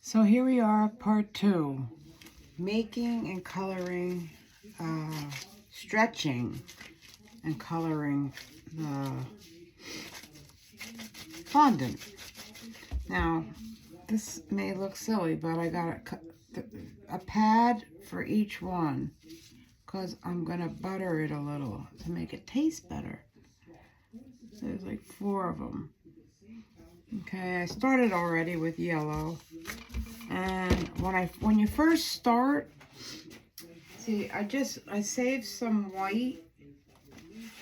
So here we are, part 2, making and coloring, stretching and coloring the fondant. Now, this may look silly, but I got a pad for each one because I'm going to butter it a little to make it taste better. So there's like 4 of them. Okay, I started already with yellow. And when you first start, see, I saved some white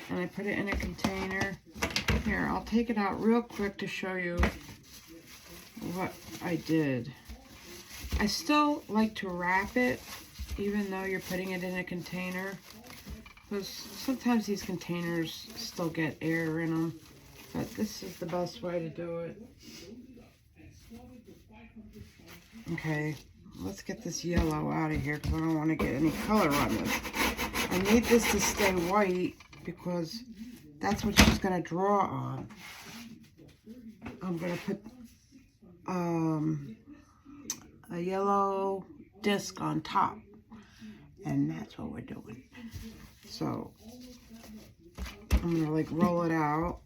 and I put it in a container. Here, I'll take it out real quick to show you what I did. I still like to wrap it, even though you're putting it in a container, because sometimes these containers still get air in them, but this is the best way to do it. Okay, let's get this yellow out of here because I don't want to get any color on this. I need this to stay white because that's what she's going to draw on. I'm going to put a yellow disc on top, and that's what we're doing. So I'm going to like roll it out.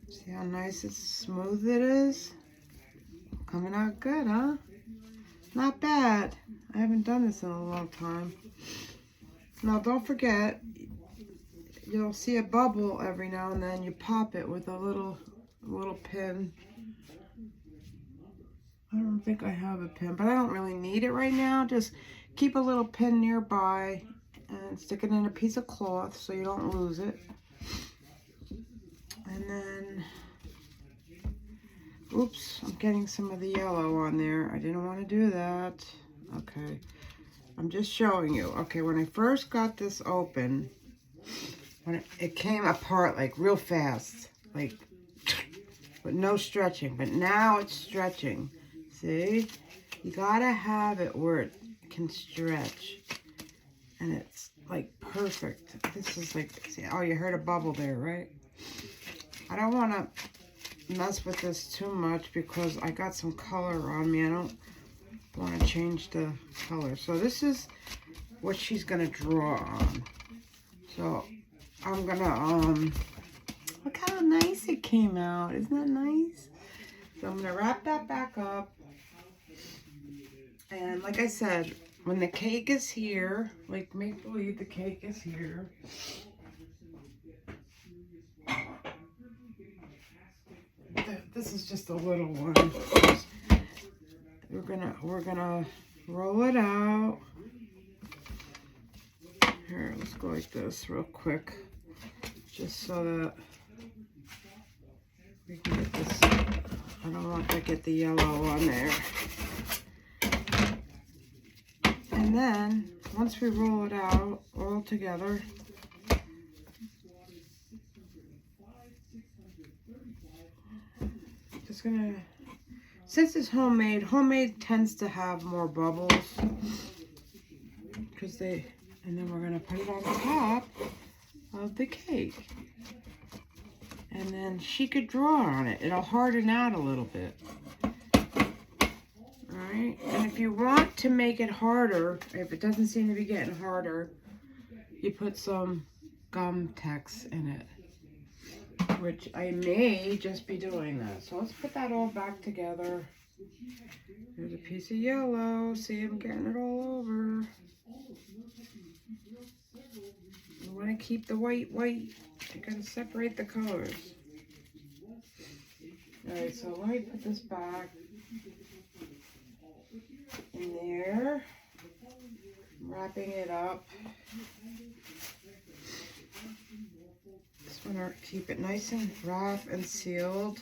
See how nice and smooth it is? Coming out good, huh? Not bad. I haven't done this in a long time. Now don't forget, you'll see a bubble every now and then. You pop it with a little pin. I don't think I have a pin, but I don't really need it right now. Just keep a little pin nearby and stick it in a piece of cloth so you don't lose it. And then, oops, I'm getting some of the yellow on there. I didn't want to do that. Okay, I'm just showing you. Okay, when I first got this open, when it came apart like real fast, like, but no stretching. But now it's stretching. See, you gotta have it where it can stretch, and it's like perfect. This is like, see, oh, you heard a bubble there, right? I don't want to mess with this too much because I got some color on me. I don't want to change the color. So this is what she's going to draw on. So I'm going to, look how nice it came out. Isn't that nice? So I'm going to wrap that back up. And like I said, when the cake is here, like make believe the cake is here. This is just a little one. We're gonna roll it out. Here, let's go like this real quick, just so that we can get this. I don't want to get the yellow on there. And then once we roll it out all together, just gonna, since it's homemade tends to have more bubbles because and then we're gonna put it on top of the cake, and then she could draw on it. It'll harden out a little bit. All right, and if you want to make it harder, if it doesn't seem to be getting harder, you put some gum tex in it, which I may just be doing that. So let's put that all back together. There's a piece of yellow. See, I'm getting it all over. You want to keep the white. You gotta separate the colors. Alright, so let me put this back in there. I'm wrapping it up. Just want to keep it nice and wrapped and sealed.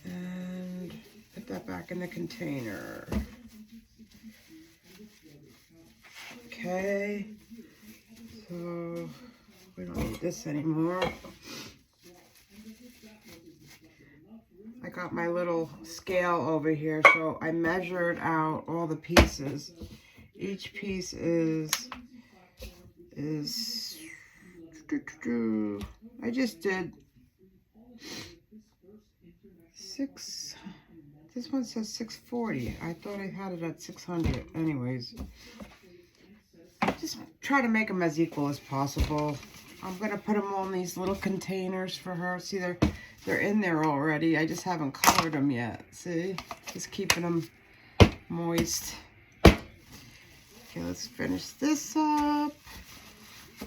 And put that back in the container. Okay. So we don't need this anymore. I got my little scale over here, so I measured out all the pieces. Each piece is I just did This one says 640. I thought I had it at 600. Anyways, just try to make them as equal as possible. I'm gonna put them all in these little containers for her. See, they're in there already. I just haven't colored them yet. See, just keeping them moist. Okay, let's finish this up.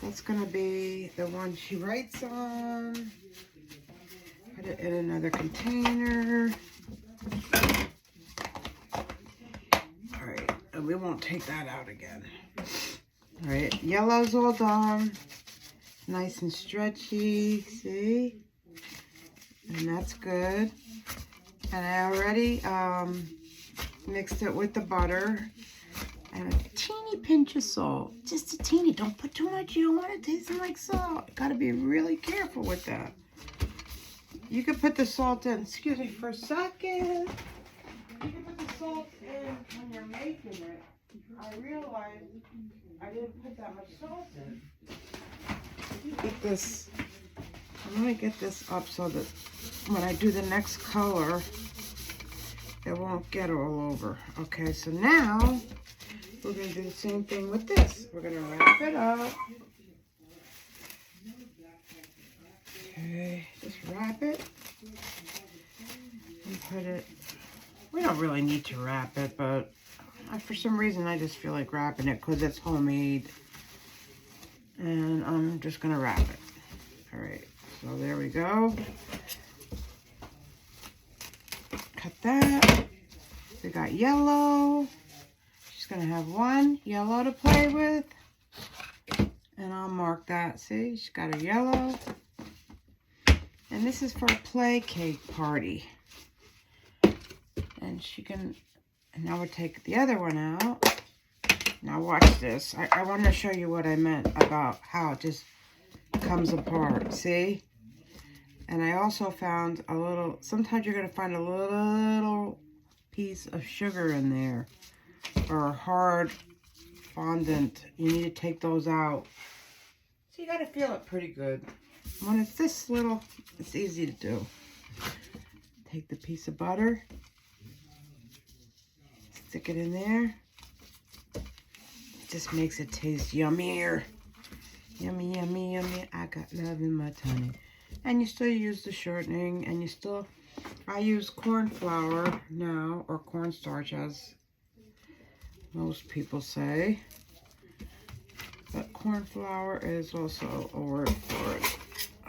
That's gonna be the one she writes on. Put it in another container. All right, and we won't take that out again. All right, yellow's all done. Nice and stretchy, see? And that's good. And I already mixed it with the butter and a teeny pinch of salt. Just a teeny, don't put too much. You don't want it tasting like salt. Gotta be really careful with that. You can put the salt in, excuse me for a second. You can put the salt in when you're making it. I realized I didn't put that much salt in. Get this, I'm gonna get this up so that when I do the next color, it won't get all over. Okay, so now we're gonna do the same thing with this. We're gonna wrap it up. Okay, just wrap it and put it, we don't really need to wrap it, but for some reason I just feel like wrapping it because it's homemade. And I'm just gonna wrap it. All right, so there we go. Cut that. We got yellow. She's gonna have one yellow to play with. And I'll mark that. See, she's got a yellow. And this is for a play cake party. And she can, and now we'll take the other one out. Now watch this. I want to show you what I meant about how it just comes apart. See? And I also found a little, sometimes you're going to find a little piece of sugar in there. Or hard fondant. You need to take those out. So you got to feel it pretty good. When it's this little, it's easy to do. Take the piece of butter. Stick it in there. Just makes it taste yummier. Yummy, yummy, yummy. I got love in my tummy. And you still use the shortening, and you still, I use corn flour now, or cornstarch as most people say. But corn flour is also a word for it.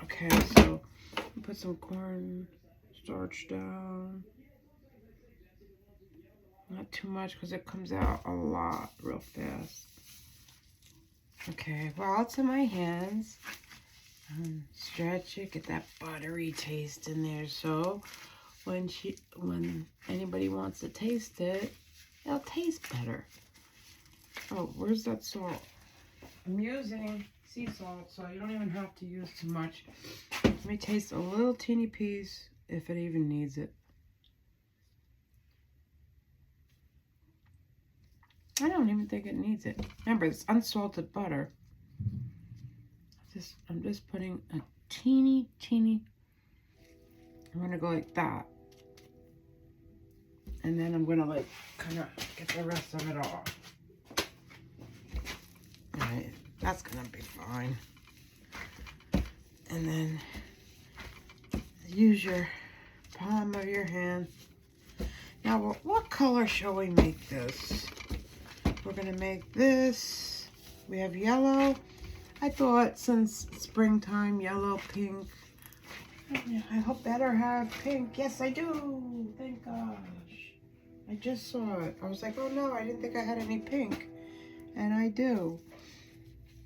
Okay, so put some corn starch down. Not too much because it comes out a lot real fast. Okay, while it's in my hands, stretch it, get that buttery taste in there. So when anybody wants to taste it, it'll taste better. Oh, where's that salt? I'm using sea salt, so you don't even have to use too much. Let me taste a little teeny piece if it even needs it. I don't even think it needs it. Remember, it's unsalted butter. I'm just putting a teeny. I'm gonna go like that, and then I'm gonna like kind of get the rest of it off. All right, that's gonna be fine. And then use your palm of your hand. Now, what color shall we make this? We're gonna make this. We have yellow. I thought since springtime, yellow, pink. I hope better have pink. Yes, I do. Thank gosh. I just saw it. I was like, oh no, I didn't think I had any pink. And I do.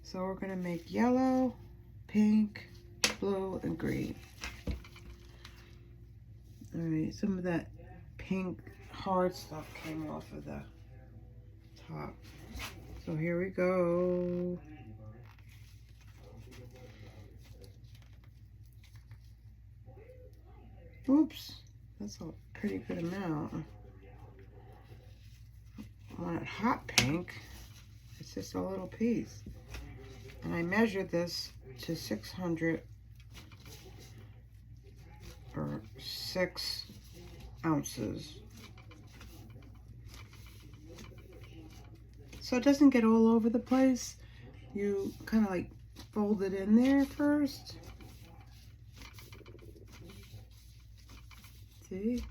So we're gonna make yellow, pink, blue, and green. All right, some of that pink hard stuff came off of the top. So here we go. Oops, that's a pretty good amount. I want it hot pink. It's just a little piece. And I measured this to 600 or 6 ounces. So it doesn't get all over the place. You kind of like fold it in there first. See?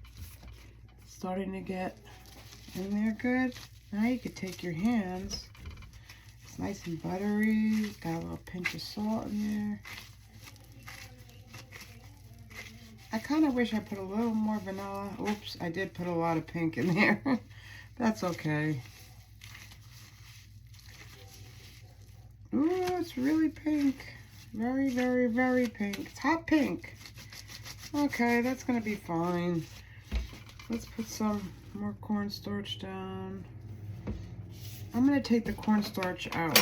Starting to get in there good. Now you could take your hands. It's nice and buttery. Got a little pinch of salt in there. I kind of wish I put a little more vanilla. Oops, I did put a lot of pink in there. That's okay. Ooh, it's really pink. Very, very, very pink. It's hot pink. Okay, that's gonna be fine. Let's put some more cornstarch down. I'm gonna take the cornstarch out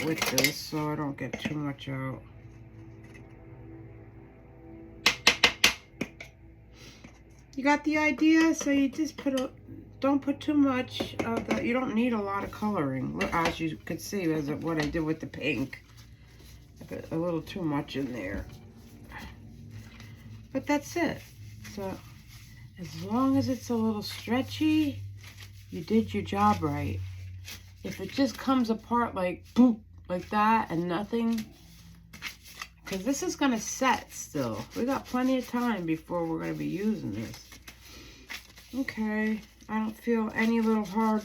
with this so I don't get too much out. You got the idea? So you just don't put too much of the, you don't need a lot of coloring. As you could see, as what I did with the pink. I put a little too much in there. But that's it. So as long as it's a little stretchy, you did your job right. If it just comes apart like boop, like that and nothing, because this is going to set still. We got plenty of time before we're going to be using this. Okay, I don't feel any little hard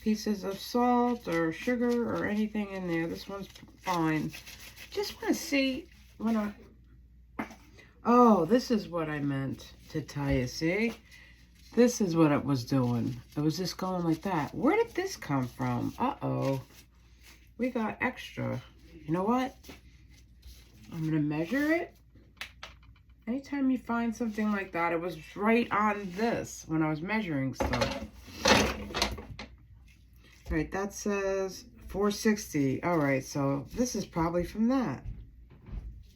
pieces of salt or sugar or anything in there. This one's fine. Just want to see when I... Oh, this is what I meant to tell you, see? This is what it was doing. It was just going like that. Where did this come from? Uh-oh. We got extra. You know what? I'm going to measure it. Anytime you find something like that, it was right on this when I was measuring stuff. All right, that says 460. All right, so this is probably from that.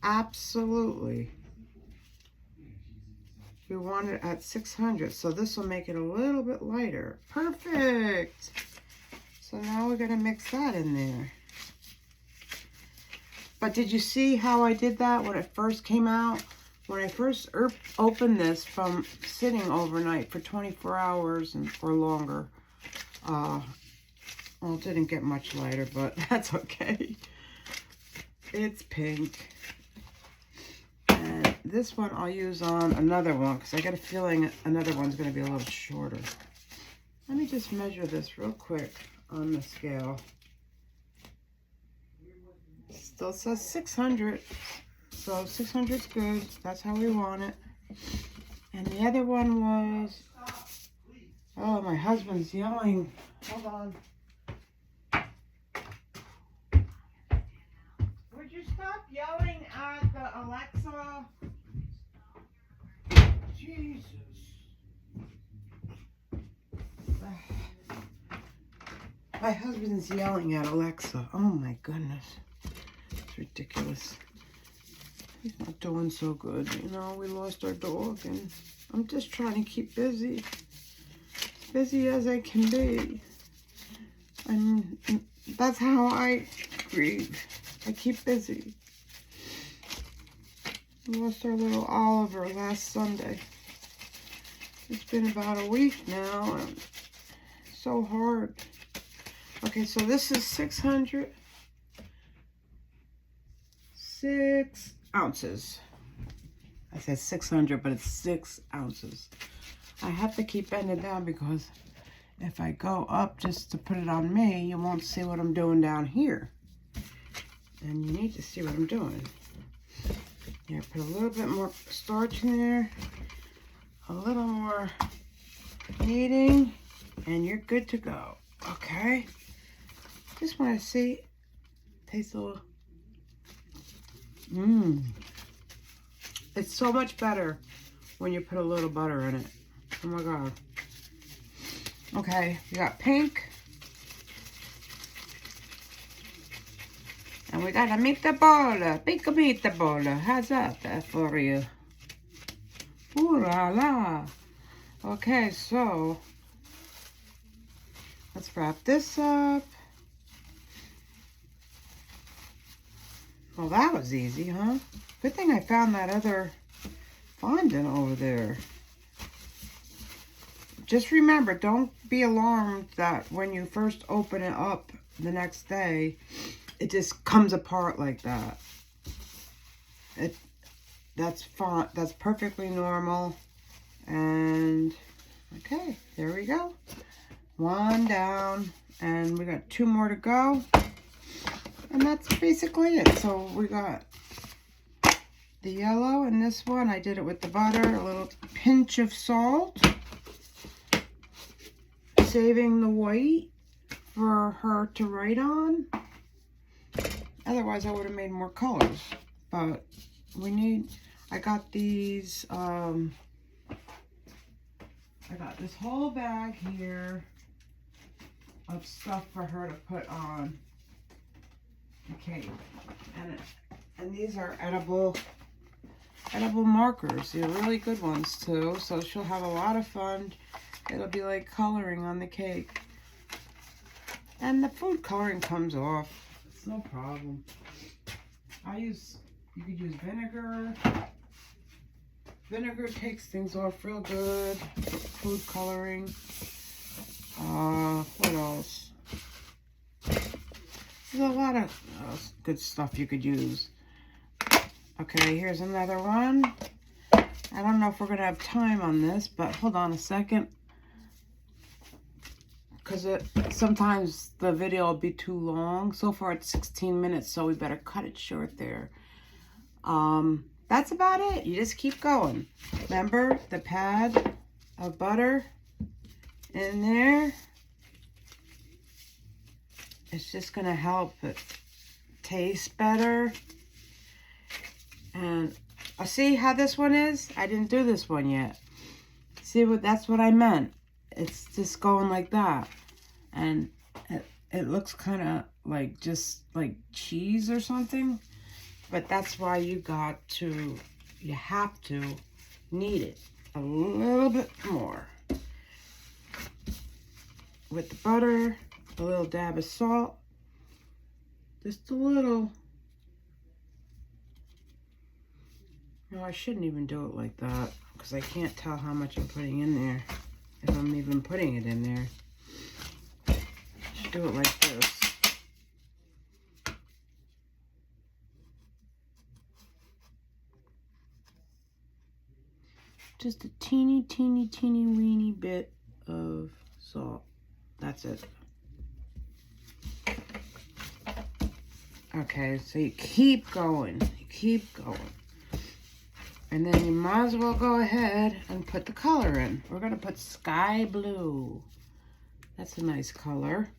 Absolutely. We want it at 600, so this will make it a little bit lighter. Perfect. So now we're going to mix that in there. But did you see how I did that when it first came out? When I first opened this from sitting overnight for 24 hours or longer, well, it didn't get much lighter, but that's okay. It's pink. And this one I'll use on another one because I got a feeling another one's going to be a little shorter. Let me just measure this real quick on the scale. Still says 600, so 600 is good. That's how we want it. And the other one was, oh, my husband's yelling. Hold on. Would you stop yelling at the Alexa? Jesus. My husband's yelling at Alexa. Oh my goodness. It's ridiculous. He's not doing so good. You know, we lost our dog and I'm just trying to keep busy. As busy as I can be. And that's how I breathe. I keep busy. We lost our little Oliver last Sunday. It's been about a week now. And it's so hard. Okay, so this is 600. 6 ounces. I said 600, but it's 6 ounces. I have to keep bending down because if I go up just to put it on me, you won't see what I'm doing down here. And you need to see what I'm doing. Yeah, put a little bit more starch in there. A little more kneading. And you're good to go. Okay. Just want to see. Tastes a little. It's so much better when you put a little butter in it. Oh my God. Okay, we got pink. And we got a meatball, big meatball. How's that for you? Ooh la la. Okay, so let's wrap this up. Well, that was easy, huh? Good thing I found that other fondant over there. Just remember, don't be alarmed that when you first open it up the next day, it just comes apart like that. That's fine. That's perfectly normal. And okay, there we go. One down, and we got 2 more to go. And that's basically it. So we got the yellow and this one. I did it with the butter, a little pinch of salt. Saving the white for her to write on. Otherwise, I would have made more colors. But we need, I got these, I got this whole bag here of stuff for her to put on the cake. And these are edible markers. They're really good ones too. So she'll have a lot of fun. It'll be like coloring on the cake. And the food coloring comes off. It's no problem. You could use vinegar. Vinegar takes things off real good. Food coloring. What else? There's a lot of good stuff you could use. Okay, here's another one. I don't know if we're going to have time on this, but hold on a second. Because sometimes the video will be too long. So far it's 16 minutes, so we better cut it short there. That's about it. You just keep going. Remember the pad of butter in there? It's just going to help it taste better. And see how this one is? I didn't do this one yet. See that's what I meant. It's just going like that. And it looks kind of like just like cheese or something. But that's why you have to knead it a little bit more. With the butter, a little dab of salt. Just a little. No, I shouldn't even do it like that because I can't tell how much I'm putting in there. If I'm even putting it in there. Just do it like this. Just a teeny, teeny, teeny, weeny bit of salt. That's it. Okay, so you keep going. You keep going. And then you might as well go ahead and put the color in. We're going to put sky blue. That's a nice color.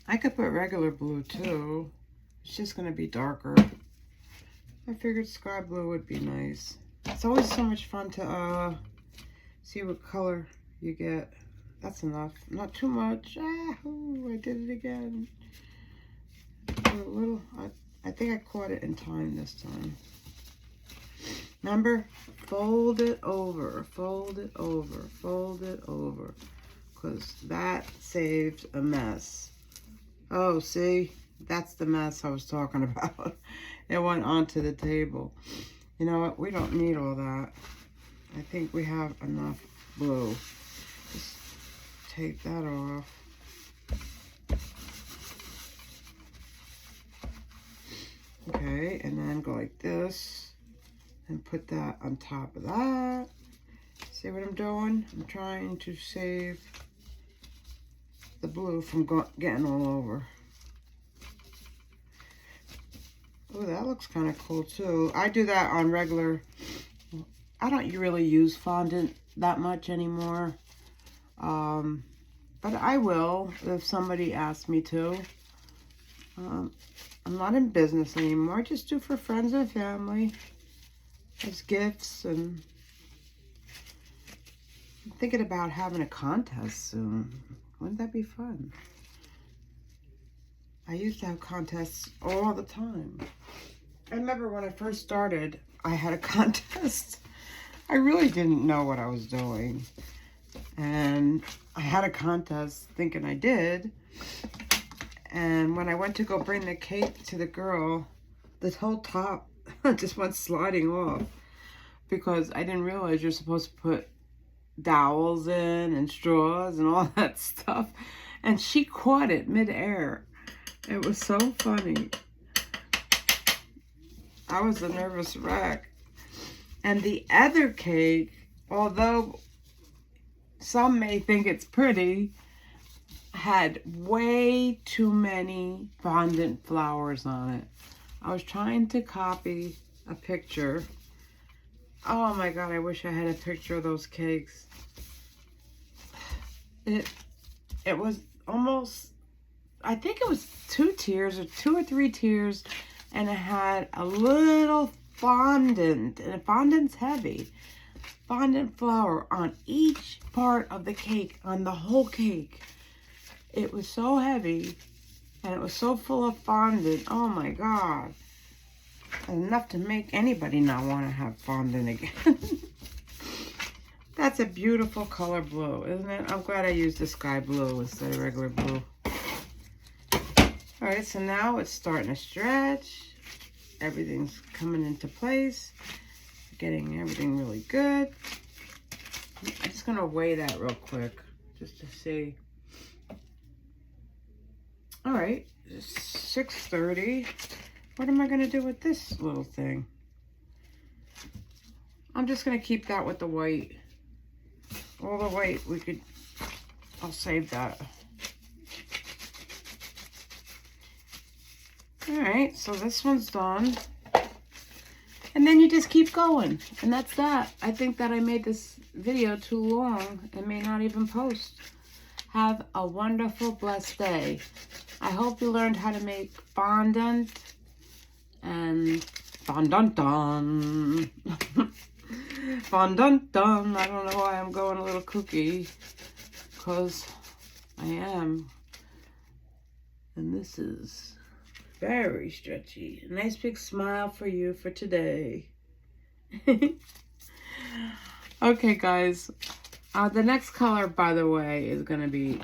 I could put regular blue too. It's just going to be darker. I figured sky blue would be nice. It's always so much fun to see what color you get. That's enough. Not too much. Ooh, I did it again. A little. I think I caught it in time this time. Remember, fold it over, fold it over, fold it over. Because that saves a mess. Oh, see? That's the mess I was talking about. It went onto the table. You know what? We don't need all that. I think we have enough blue. Just take that off. Okay, and then go like this and put that on top of that. See what I'm doing? I'm trying to save the blue from getting all over. Oh, that looks kind of cool too. I do that on regular. I don't really use fondant that much anymore. But I will if somebody asks me to. I'm not in business anymore. I just do for friends and family as gifts, and I'm thinking about having a contest soon. Wouldn't that be fun? I used to have contests all the time. I remember when I first started, I had a contest. I really didn't know what I was doing. And I had a contest thinking I did. And when I went to go bring the cake to the girl, this whole top It just went sliding off because I didn't realize you're supposed to put dowels in and straws and all that stuff. And she caught it midair. It was so funny. I was a nervous wreck. And the other cake, although some may think it's pretty, had way too many fondant flowers on it. I was trying to copy a picture. Oh my God, I wish I had a picture of those cakes. It was almost, I think it was 2 tiers or 2 or 3 tiers, and it had a little fondant, and fondant's heavy. Fondant flour on each part of the cake, on the whole cake. It was so heavy, and it was so full of fondant. Oh my God. Enough to make anybody not want to have fondant again. That's a beautiful color blue, isn't it? I'm glad I used the sky blue instead of regular blue. All right, so now it's starting to stretch. Everything's coming into place. Getting everything really good. I'm just gonna weigh that real quick just to see. All right, 630. What am I gonna do with this little thing? I'm just gonna keep that with the white. All the white I'll save that. All right, so this one's done. And then you just keep going. And that's that. I think that I made this video too long and may not even post. Have a wonderful, blessed day. I hope you learned how to make fondant and fondant. Fondant. I don't know why I'm going a little kooky. Because I am. And this is very stretchy. A nice big smile for you for today. Okay, guys. The next color, by the way, is going to be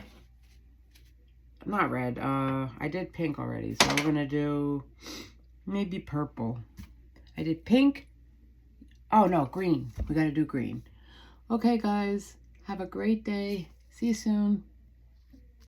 not red. I did pink already, so we're going to do maybe purple. I did pink. Oh, no, green. We got to do green. Okay, guys. Have a great day. See you soon.